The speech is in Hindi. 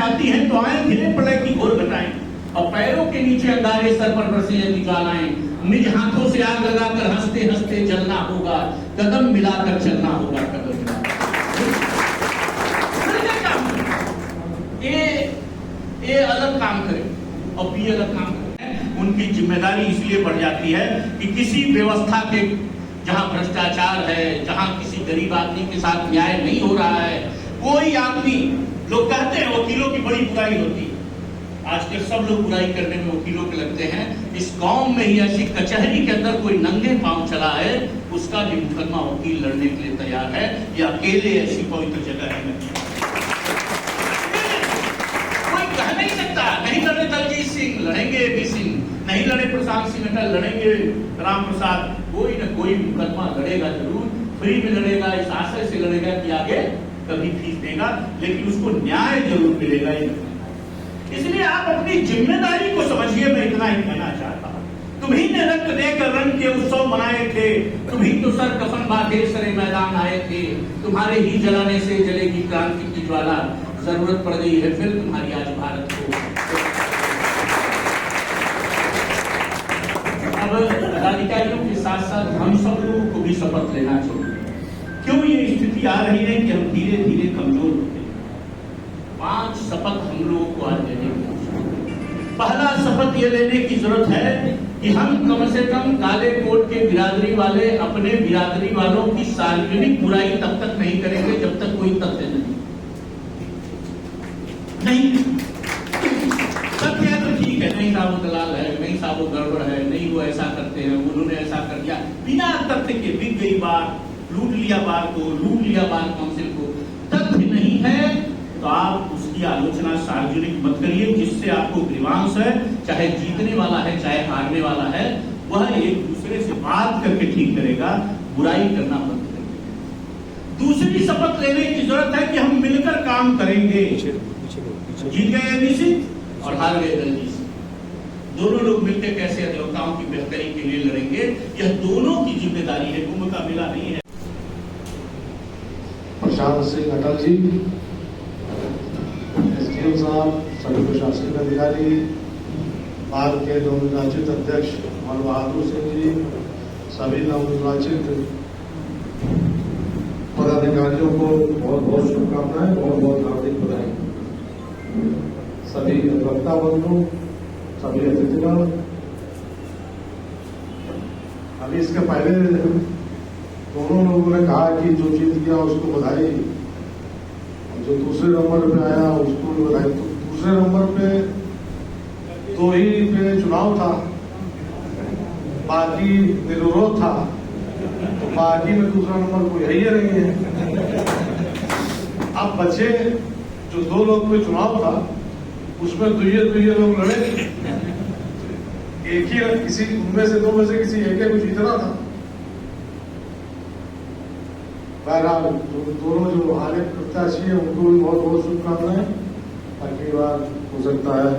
आती हैं तो आए घिरे प्रलय की घोर घटाएं, और पैरों के नीचे अंगारे सर पर बरसे यदि ज्वालाएं, निज हाथों से आग लगाकर हंसते हंसते जलना होगा, कदम मिलाकर चलना होगा, कदम मिलाकर। ये अलग काम करें और बी अलग काम करें। उनकी जिम्मेदारी इसलिए बढ़ जाती है कि किसी व्यवस्था के जहां भ्रष्टाचार है, जहां किसी गरीब आदमी के साथ न्याय नहीं हो रहा है, कोई आदमी, लोग कहते हैं वकीलों की बड़ी बुराई होती है, आजकल सब लोग बुराई करने में वकीलों के लगते हैं। इस कौम में ही ऐसी कचहरी के अंदर कोई नंगे पांव चला है, उसका भी मुकदमा वकील लड़ने के लिए तैयार है। या अकेले ऐसी पवित्र जगह है नहीं, कोई कह नहीं सकता नहीं लड़े दलजीत सिंह, लड़ेंगे एपी सिंह, नहीं लड़े प्रशांत सिंह अटल, लड़ेंगे राम प्रसाद, कोई न कोई मुकदमा लड़ेगा जरूर, फ्री में लड़ेगा, इस आशय से लड़ेगा कि आगे कभी फीस देगा, लेकिन उसको न्याय जरूर मिलेगा। इसलिए आप अपनी जिम्मेदारी को समझिए। मैं इतना ही कहना चाहता हूं, तुम्ही ने रक्त देकर रंग के उत्सव मनाए थे, तुम्ही तो सर कफन बांधे सरे मैदान आए थे, तुम्हारे ही जलाने से जलेगी क्रांति की ज्वाला, जरूरत पड़ गई है फिर तुम्हारी आज भारत को। अब अधिकारियों के साथ साथ हम सब लोगों को भी शपथ लेना चाहिए। क्यों ये स्थिति आ रही है कि हम धीरे धीरे कमजोर होते हैं। 5 शपथ हम लोगों को आज लेने की आवश्यकता। पहला शपथ ये लेने की जरूरत है कि हम कम से कम काले कोट के बिरादरी वाले अपने बिरादरी वालों की सार्वजनिक बुराई तब तक नहीं करेंगे जब तक कोई तथ्य नहीं। तथ्य है तो ठीक है, नहीं साहब वो दलाल है, नहीं साहब वो गड़बड़ है, नहीं वो ऐसा करते हैं, उन्होंने ऐसा कर दिया, बिना तथ्य के बिक गई बार, लूट लिया बार को, लूट लिया बार काउंसिल को। तथ्य नहीं है तो आप उसकी आलोचना सार्वजनिक मत करिए, जिससे आपको ग्रीवांस है, चाहे जीतने वाला है चाहे हारने वाला है, वह एक दूसरे से बात करके ठीक करेगा, बुराई करना बंद करेगा। दूसरी शपथ लेने की जरूरत है कि हम मिलकर काम करेंगे। जीत गए एपी सिंह और हार गए दलजीत सिंह, दोनों लोग मिलकर कैसे अधिवक्ताओं की बेहतरी के लिए लड़ेंगे, यह दोनों की जिम्मेदारी है, कुंभ का मेला नहीं है। प्रशांत सिंह अटल जी, एसडीएम साहब, सभी प्रशासनिक अधिकारी, भारत के नवनिर्वाचित अध्यक्ष लाल बहादुर सिंह जी, सभी नवनिर्वाचित पदाधिकारियों को बहुत बहुत शुभकामनाएं, बहुत बहुत हार्दिक बधाई। सभी अधिवक्ता बंधु, सभी अतिथिगण, अभी इसके पहले दोनों लोगों ने कहा कि जो जीत गया उसको बधाई, और जो दूसरे नंबर पे आया उसको भी बधाई। तो दूसरे नंबर पे 2 ही पे चुनाव था, बाकी निर्विरोध था, तो बाकी में दूसरा नंबर कोई है ही नहीं है। अब बचे जो 2 लोग पे चुनाव था, उसमें दुइये लोग लड़े, एक ही किसी उनमें से 2 में से किसी एक को जीतना था। बहरहाल दोनों जो हारे प्रत्याशी है उनको भी बहुत बहुत शुभकामनाएं। अगली बार हो सकता है